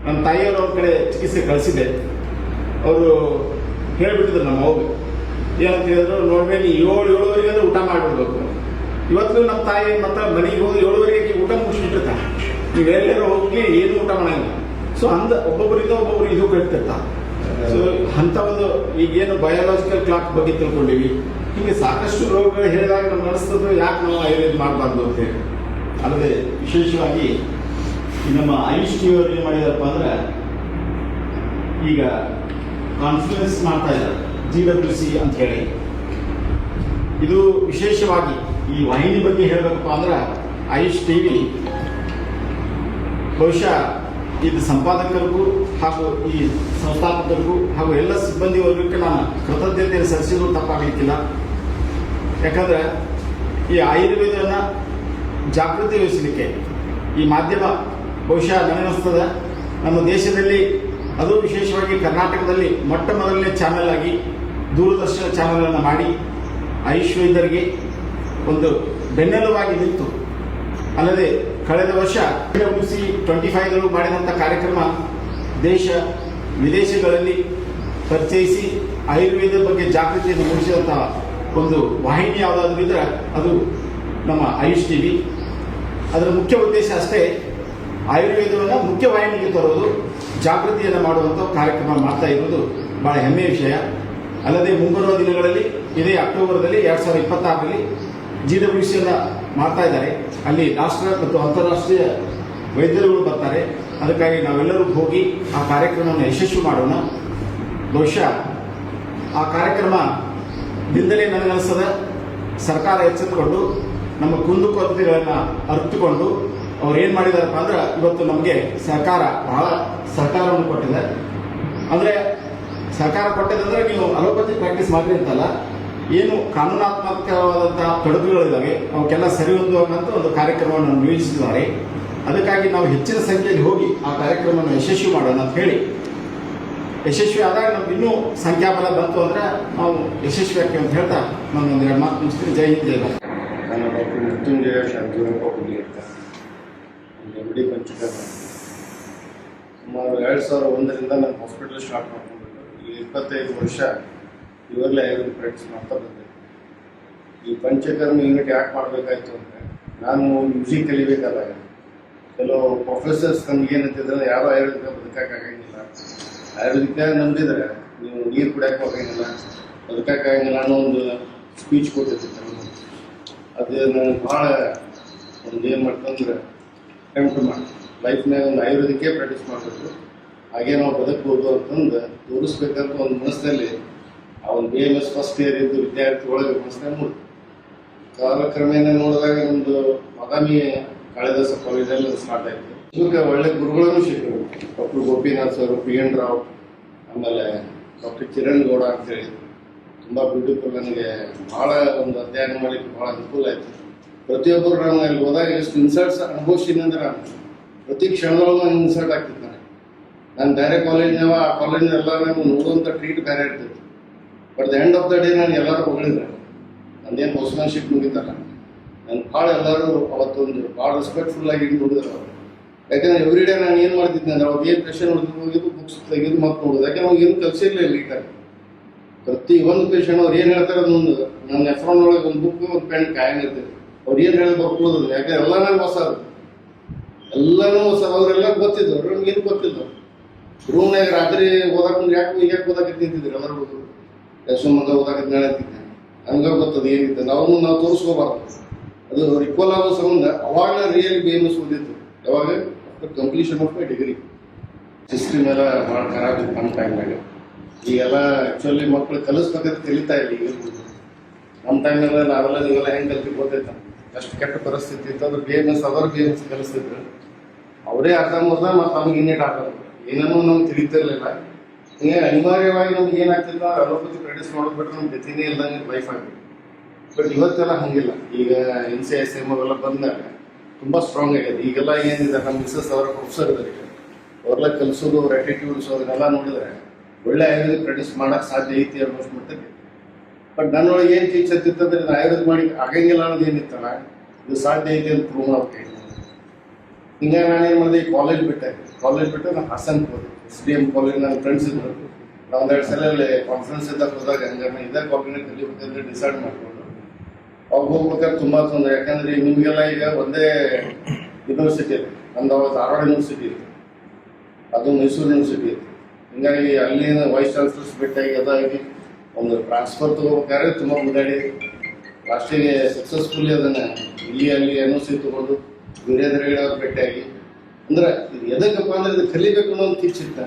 ನಮ್ಮ ತಾಯಿಯವರು ಅವ್ರ ಕಡೆ ಚಿಕಿತ್ಸೆ ಕಳಿಸಿದ್ದೆ. ಅವರು ಹೇಳಿಬಿಟ್ಟಿದ್ರು ನಮ್ಮ ಮಗು ಏನಂತ ಹೇಳಿದ್ರು, ನೋಡ್ಬೇ ನೀ 7-7:30 ಅಂದ್ರೆ ಊಟ ಮಾಡಿಬಿಡ್ಬೇಕು. ಇವತ್ತು ನಮ್ಮ ತಾಯಿ ಮತ್ತೆ ಮನೆಗೆ ಹೋಗಿ 7:30 ಊಟ ಮುಗಿಸ್ಬಿಟ್ಟಿರ್ತಾರೆ. ನೀವೆಲ್ಲರೂ ಹೋಗಿ ಏನು ಊಟ ಮಾಡಂಗಿಲ್ಲ. ಸೊ ಒಬ್ಬೊಬ್ಬರಿಂದ ಒಬ್ಬೊಬ್ರು ಇದು ಕಟ್ತಿರ್ತಾರೆ. ಸೊ ಅಂತ ಒಂದು ಈಗೇನು ಬಯೋಲಾಜಿಕಲ್ ಕ್ಲಾಕ್ ಬಗ್ಗೆ ತಿಳ್ಕೊಂಡಿವಿ. ಹೀಗೆ ಸಾಕಷ್ಟು ರೋಗಗಳು ಹೇಳಿದಾಗ ನಮ್ಗೆ ಅನಿಸ್ತದೆ ಯಾಕೆ ನಾವು ಆಯುರ್ವೇದ ಮಾಡಬಾರ್ದು ಅಂತ ಹೇಳಿ. ಅಲ್ಲದೆ ವಿಶೇಷವಾಗಿ ಈ ನಮ್ಮ ಆಯುಷ್ ಟಿವಿಯವರು ಏನು ಮಾಡಿದಾರಪ್ಪ ಅಂದ್ರೆ ಈಗ ಕಾನ್ಫರೆನ್ಸ್ ಮಾಡ್ತಾ ಇದ್ದಾರೆ GWC ಅಂತ ಹೇಳಿ. ಇದು ವಿಶೇಷವಾಗಿ ಈ ವಾಹಿನಿ ಬಗ್ಗೆ ಹೇಳಬೇಕಪ್ಪ ಅಂದ್ರೆ ಆಯುಷ್ ಟಿವಿ ಬಹುಶಃ ಇದು ಸಂಪಾದಕರಿಗೂ ಹಾಗೂ ಈ ಸಂಸ್ಥಾಪಕರಿಗೂ ಹಾಗೂ ಎಲ್ಲ ಸಿಬ್ಬಂದಿ ವರ್ಗಕ್ಕೆ ನಾನು ಕೃತಜ್ಞತೆಯನ್ನು ಸಲ್ಲಿಸಿದ್ರು ತಪ್ಪಾಗಲಿಕ್ಕಿಲ್ಲ. ಯಾಕಂದರೆ ಈ ಆಯುರ್ವೇದವನ್ನು ಜಾಗೃತಿ ವಹಿಸಲಿಕ್ಕೆ ಈ ಮಾಧ್ಯಮ ಬಹುಶಃ ನನಗನ್ನಿಸ್ತದೆ ನಮ್ಮ ದೇಶದಲ್ಲಿ, ಅದು ವಿಶೇಷವಾಗಿ ಕರ್ನಾಟಕದಲ್ಲಿ ಮೊಟ್ಟ ಮೊದಲನೇ ಚಾನೆಲ್ ಆಗಿ ದೂರದರ್ಶನ ಚಾನೆಲನ್ನು ಮಾಡಿ ಆಯುಷ್ ವೈದ್ಯರಿಗೆ ಒಂದು ಬೆನ್ನೆಲುವಾಗಿ ನಿಂತು, ಅಲ್ಲದೆ ಕಳೆದ ವರ್ಷ GWC 25 ಮಾಡಿದಂಥ ಕಾರ್ಯಕ್ರಮ ದೇಶ ವಿದೇಶಗಳಲ್ಲಿ ಪರಿಚಯಿಸಿ ಆಯುರ್ವೇದ ಬಗ್ಗೆ ಜಾಗೃತಿಯನ್ನು ಮೂಡಿಸಿದಂಥ ಒಂದು ವಾಹಿನಿ ಯಾವುದಾದ್ರೂ ಇದ್ರೆ ಅದು ನಮ್ಮ ಆಯುಷ್ ಟಿವಿ. ಅದರ ಮುಖ್ಯ ಉದ್ದೇಶ ಅಷ್ಟೇ, ಆಯುರ್ವೇದವನ್ನು ಮುಖ್ಯ ವಾಹಿನಿಗೆ ತರುವುದು, ಜಾಗೃತಿಯನ್ನು ಮಾಡುವಂಥ ಕಾರ್ಯಕ್ರಮ ಮಾಡ್ತಾ ಇರುವುದು ಬಹಳ ಹೆಮ್ಮೆಯ ವಿಷಯ. ಅಲ್ಲದೆ ಮುಂಬರುವ ದಿನಗಳಲ್ಲಿ ಇದೇ ಅಕ್ಟೋಬರ್ದಲ್ಲಿ 2026ರಲ್ಲಿ GWCಯನ್ನು ಮಾಡ್ತಾ ಇದ್ದಾರೆ. ಅಲ್ಲಿ ರಾಷ್ಟ್ರ ಮತ್ತು ಅಂತಾರಾಷ್ಟ್ರೀಯ ವೈದ್ಯರುಗಳು ಬರ್ತಾರೆ. ಅದಕ್ಕಾಗಿ ನಾವೆಲ್ಲರೂ ಹೋಗಿ ಆ ಕಾರ್ಯಕ್ರಮವನ್ನು ಯಶಸ್ವಿ ಮಾಡೋಣ. ಬಹುಶಃ ಆ ಕಾರ್ಯಕ್ರಮದಿಂದಲೇ ನನಗನ್ನಿಸ್ತದೆ ಸರ್ಕಾರ ಎಚ್ಚೆತ್ತುಕೊಂಡು ನಮ್ಮ ಕುಂದುಕೊರತೆಗಳನ್ನು ಅರಿತುಕೊಂಡು ಅವ್ರು ಏನು ಮಾಡಿದಾರಪ್ಪ ಅಂದ್ರೆ ಇವತ್ತು ನಮಗೆ ಸರ್ಕಾರ ಬಹಳ ಸಹಕಾರವನ್ನು ಕೊಟ್ಟಿದೆ. ಅಂದರೆ ಸರ್ಕಾರ ಕೊಟ್ಟಿದ್ದಂದ್ರೆ ನೀವು ಅಲೋಪತಿ ಪ್ರಾಕ್ಟೀಸ್ ಮಾಡಿ ಅಂತಲ್ಲ, ಏನು ಕಾನೂನಾತ್ಮಕವಾದಂಥ ತೊಡಕುಗಳಿದ್ದಾವೆ ಅವಕ್ಕೆಲ್ಲ ಸರಿ ಹೊಂದುವಂಥ ಒಂದು ಕಾರ್ಯಕ್ರಮವನ್ನು ನಿಯೋಜಿಸಿದ್ದಾರೆ. ಅದಕ್ಕಾಗಿ ನಾವು ಹೆಚ್ಚಿನ ಸಂಖ್ಯೆಯಲ್ಲಿ ಹೋಗಿ ಆ ಕಾರ್ಯಕ್ರಮವನ್ನು ಯಶಸ್ವಿ ಮಾಡೋಣ ಅಂತ ಹೇಳಿ, ಯಶಸ್ವಿ ಆದಾಗ ನಮ್ಗೆ ಇನ್ನೂ ಸಂಖ್ಯಾಬಲ ಬಂತು ಅಂದರೆ ನಾವು ಯಶಸ್ವಿ ಆಗ್ತೀವಿ ಅಂತ ಹೇಳ್ತಾ ನಾನು ಒಂದು 2 ಮಾತು ಮುಗಿಸ್ತೀನಿ. ಜೈ ಹಿಂದ್ ಜೈ ಭಾರತ್. ನಾನು ಡಾಕ್ಟರ್ ಮೃತ್ಯುಂಜಯ ಶಾಂತಿರೂಪ ಹುಲಿ ಅಂತ MD ಪಂಚಕರ್ಮ. ಸುಮಾರು 2001ರಿಂದ ನಾನು ಹಾಸ್ಪಿಟಲ್ ಸ್ಟಾರ್ಟ್ ಮಾಡ್ಕೊಂಡ್ಬಿಟ್ಟು ಈ 25 ವರ್ಷ ಇವರಲ್ಲೇ ಆಯುರ್ವೇದ ಪ್ರಾಕ್ಟೀಸ್ ಮಾಡ್ತಾ ಬಂದೆ. ಈ ಪಂಚಕರ್ಮ ಯೂನಿಟ್ ಯಾಕೆ ಮಾಡಬೇಕಾಯ್ತು ಅಂದರೆ, ನಾನು ಮ್ಯೂಸಿಕ್ ಕಲಿಬೇಕಾದಾಗ ಕೆಲವು ಪ್ರೊಫೆಸರ್ಸ್ ನಮಗೇನಂತಿದ್ರೆ ಯಾರೋ ಆಯುರ್ವೇದಿಕ ಬದುಕಾಗಂಗಿಲ್ಲ, ಆಯುರ್ವೇದಿಕ ನಂಬಿದ್ರೆ ನೀವು ನೀರು ಕುಡಿಯೋಕೆ ಹೋಗಂಗಿಲ್ಲ, ಬದುಕಾಗಂಗಿಲ್ಲ ಅನ್ನೋ ಒಂದು ಸ್ಪೀಚ್ ಕೊಟ್ಟಿರ್ತಿತ್ತು. ಅದು ನನಗೆ ಭಾಳ ಒಂದು ಏನು ಮಾಡ್ತಂದ್ರೆ ಅಟೆಂಪ್ಟ್ ಮಾಡಿ ಲೈಫ್ನಾಗ ಒಂದು ಆಯುರ್ವೇದಿಕೇ ಪ್ರಾಕ್ಟೀಸ್ ಮಾಡಬೇಕು, ಹಾಗೆ ನಾವು ಬದುಕಬಹುದು ಅಂತಂದು ತೋರಿಸ್ಬೇಕಂತ ಒಂದು ಮನಸ್ಸಿನಲ್ಲಿ ಆ ಒಂದು BMS ಫಸ್ಟ್ ಇಯರ್ ಇದ್ದು ವಿದ್ಯಾರ್ಥಿ ಒಳಗೆ ಮನಸ್ಸಿನಾಗ ನೋಡಿ ಕಾಲಕ್ರಮೇಣ ನೋಡಿದಾಗ ಒಂದು ಬಾದಾಮಿ ಕಾಳಿದಾಸ ಕಾಲೇಜಲ್ಲಿ ಸ್ಟಾರ್ಟ್ ಆಯಿತು. ಇವಾಗ ಒಳ್ಳೆ ಗುರುಗಳನ್ನು ಸಿಕ್ಕರು. Doctor Gopinath sir, PN Rao, ಆಮೇಲೆ ಡಾಕ್ಟರ್ ಕಿರಣ್ ಗೌಡ ಅಂತೇಳಿ ತುಂಬ ಬ್ಯೂಟಿಫುಲ್. ನನಗೆ ಭಾಳ ಒಂದು ಅಧ್ಯಯನ ಮಾಡಲಿಕ್ಕೆ ಭಾಳ ಅನುಕೂಲ ಆಯಿತು. ಪ್ರತಿಯೊಬ್ಬರು ನಾನು ಅಲ್ಲಿ ಹೋದಾಗ ಎಷ್ಟು ಇನ್ಸರ್ಟ್ಸ್ ಅನುಭವಿಸ್ತೀನಿ ಅಂದ್ರೆ ನಾನು ಪ್ರತಿ ಕ್ಷಣದೊಳಗೆ ನಾನು ಇನ್ಸರ್ಟ್ ಆಗ್ತಿತ್ತು. ನಾನು ಬೇರೆ ಕಾಲೇಜ್ನಾಗ ಆ ಕಾಲೇಜ್ನೆಲ್ಲ ನಾನು ನೋಡುವಂಥ ಟ್ರೀಟ್ ಬೇರೆ ಇರ್ತಿತ್ತು. But the end of the day ನಾನು ಎಲ್ಲರೂ ಹೊಗಳಿದ್ರೆ ನಂದೇನು ಹೊಸ್ಮನ್ಶಿಪ್ ಮುಗಿತಲ್ಲ, ನಾನು ಭಾಳ ಎಲ್ಲರೂ ಅವತ್ತೊಂದು ಭಾಳ ರೆಸ್ಪೆಕ್ಟ್ಫುಲ್ ಆಗಿ ನೋಡಿದ್ರು ಅವರು. ಯಾಕಂದ್ರೆ ಎವ್ರಿ ಡೇ ನಾನು ಏನು ಮಾಡ್ತಿದ್ದೆ ಅಂದ್ರೆ ಅವ್ರು ಏನು ಪೇಷಂಟ್ ಹೊಡೆದು ಹೋಗಿದ್ದು ಬುಕ್ಸ್ ತೆಗೆದು ಮತ್ತೆ ನೋಡೋದು. ಯಾಕಂದ್ರೆ ಅವ್ರು ಏನು ಕಲಿಸಿರ್ಲಿಲ್ಲ ಈ ಕಡೆ. ಪ್ರತಿ ಒಂದು ಪೇಷಂಟ್ ಅವ್ರು ಏನು ಹೇಳ್ತಾರೆ ಅದೊಂದು ನನ್ನ ಎಫ್ರಾನ್ ಒಳಗೆ ಒಂದು ಬುಕ್ ಒಂದು ಪೆನ್ ಕಾಯಂ ಇರ್ತದೆ. ಅವ್ರು ಏನು ಹೇಳಿ ಬರ್ಕೊಳ್ಳೋದು, ಯಾಕಂದ್ರೆ ಎಲ್ಲನೂ ಹೊಸದು, ಎಲ್ಲನೂ ಹೊಸದು. ಅವರೆಲ್ಲ ಗೊತ್ತಿದ್ದವ್ರು, ನಮ್ಗೇನು ಗೊತ್ತಿದ್ದವ್ರು. ರೂಮ್ನಾಗ ರಾತ್ರಿ ಓದಾಕೊಂಡು ಯಾಕೆ ಓದಾಕ ನಿಂತಿದ್ರು ಎಲ್ಲರೂ ಹೋದ್ರು. ಎಷ್ಟು ಮಂದಿ ಓದಾಕ ಹೇಳ್ತಿದ್ದೆ ಹಂಗ ಗೊತ್ತದು ಏನಿತ್ತು ನಾವು ತೋರಿಸ್ಕೋಬಾರ್ದು. ಅದು ರಿಕ್ವಲ್ ಆಗೋ ಸಂಬಂಧ ಅವಾಗ ರಿಯಲ್ BMS ಓದಿತ್ತು. ಯಾವಾಗ completion of my degree. History ಮೇಲೆ ಭಾಳ ಖರಾಬ್ ಇತ್ತು ನಮ್ಮ ಟೈಮ್ನಾಗ. ಈಗೆಲ್ಲ ಆ್ಯಕ್ಚುಲಿ ಮಕ್ಕಳು ಕಲಿಸ್ಬೇಕಾದ್ರೆ ತಿಳಿತಾ ಇಲ್ಲ. ಈಗ ನಮ್ಮ ಟೈಮ್ನಾಗ ನಾವೆಲ್ಲ ನೀವೆಲ್ಲ ಹೆಂಗೆ ಕಲ್ತಿ ಗೊತ್ತೈತ ಎಷ್ಟು ಕೆಟ್ಟ ಪರಿಸ್ಥಿತಿ ಇತ್ತು. ಅದು BMS ಕಲಿಸ್ತಿದ್ರು. ಅವರೇ ಅರ್ಧಂಬರ್ಧ ಮತ್ತು ನಮ್ಗೆ ಇನ್ನೇಟ್ ಆಗೋದು ಏನೇನೋ ನಮ್ಗೆ ತಿಳಿತಿರ್ಲಿಲ್ಲ. ಹಿಂಗೆ ಅನಿವಾರ್ಯವಾಗಿ ನಮ್ಗೆ ಏನಾಗ್ತಿಲ್ಲ, ಅಲೋಪತಿ ಪ್ರಾಕ್ಟೀಸ್ ಮಾಡೋದು ಬಿಟ್ಟರೆ ನಮ್ಗೆ ಗತಿನೇ ಇಲ್ದಂಗೆ ಲೈಫ್ ಆಗಿದೆ. ಬಟ್ ಇವತ್ತೆಲ್ಲ ಹಂಗಿಲ್ಲ. ಈಗ NCISM ಅವೆಲ್ಲ ಬಂದಾಗ ತುಂಬ ಸ್ಟ್ರಾಂಗ್ ಆಗಿದೆ. ಈಗೆಲ್ಲ ಏನಿದೆ ನಮ್ಮ ಮಿಸಸ್ ಅವರ ಪ್ರೊಫೆಸರ್ ಇದ್ದಾರೆ, ಅವ್ರೆಲ್ಲ ಕಲಿಸೋದು, ಅವ್ರ ಆ್ಯಟಿಟ್ಯೂಡ್ಸ್ ಅದನ್ನೆಲ್ಲ ನೋಡಿದ್ರೆ ಒಳ್ಳೆ ಆಯುರ್ವೇದ ಪ್ರಾಕ್ಟೀಸ್ ಮಾಡೋಕ್ಕೆ ಸಾಧ್ಯ ಐತಿ ಅನ್ನೋಷ್ಟು ಮಟ್ಟಿಗೆ. ಬಟ್ ನನ್ನೊಳಗೆ ಏನು ಟೀಚ್ ಹತ್ತಿತ್ತಂದ್ರೆ ಇದು ಆಯುರ್ವೇದ ಮಾಡಿ ಆಗಂಗಿಲ್ಲ ಅನ್ನೋದು ಏನಿತ್ತಲ್ಲ, ಇದು ಸಾಧ್ಯ ಐತಿ ಅಂತ ಪ್ರೂವ್ ಮಾಡ್ಬೇಕು. ಹಿಂಗಾಗಿ ನಾನೇನು ಮಾಡಿದೆ, ಈ ಕಾಲೇಜ್ ಬಿಟ್ಟೆ. ಕಾಲೇಜ್ ಬಿಟ್ಟು ನಾನು ಹಾಸನ್ ಹೋದೆ. SDM ಕಾಲೇಜ್ ನನ್ನ ಫ್ರೆಂಡ್ಸ್ ಇದ್ರು. ನಾವು ಒಂದೆರಡು ಸಲ ಅಲ್ಲಿ ಕಾನ್ಫರೆನ್ಸ್ ಇದ್ದಾಗ ಹೋದಾಗ ಹಂಗಾರೆ ಇದೇ ಕಾಲೇಜ್ನ ಕಲಿಬೇಕಂದ್ರೆ ಡಿಸೈಡ್ ಮಾಡ್ಕೊಂಡು ಅವಾಗ ಹೋಗ್ಬೇಕಾದ್ರೆ ತುಂಬ ತೊಂದರೆ. ಯಾಕಂದ್ರೆ ನಿಮಗೆಲ್ಲ ಈಗ ಒಂದೇ ಯೂನಿವರ್ಸಿಟಿ ಇದೆ, ನಮ್ದು ಅವಾಗ ಧಾರವಾಡ ಯೂನಿವರ್ಸಿಟಿ ಇದೆ, ಅದು ಮೈಸೂರು ಯೂನಿವರ್ಸಿಟಿ ಇದೆ. ಹಿಂಗಾಗಿ ಅಲ್ಲಿನ ವೈಸ್ ಚಾನ್ಸಲರ್ಸ್ ಭೇಟಿಯಾಗಿ ಅದಾಗಿ ಒಂದು ಟ್ರಾನ್ಸ್ಫರ್ ತಗೋಬೇಕಾದ್ರೆ ತುಂಬ ಮುದ್ದಾಡಿ ಲಾಸ್ಟಿಗೆ ಸಕ್ಸಸ್ಫುಲ್ಲಿ ಅದನ್ನು ಇಲ್ಲಿ ಅಲ್ಲಿ NOC ತಗೊಂಡು ವೀರೇಂದ್ರ ಹೆಗಡೆ ಅವ್ರು ಭೇಟಿಯಾಗಿ ಅಂದ್ರೆ ಇದು ಎದಕ್ಕಪ್ಪ ಅಂದ್ರೆ ಇದು ಕಲಿಬೇಕು ಅನ್ನೋ ಒಂದು ಕಿಚ್ಚಿತ್ತ.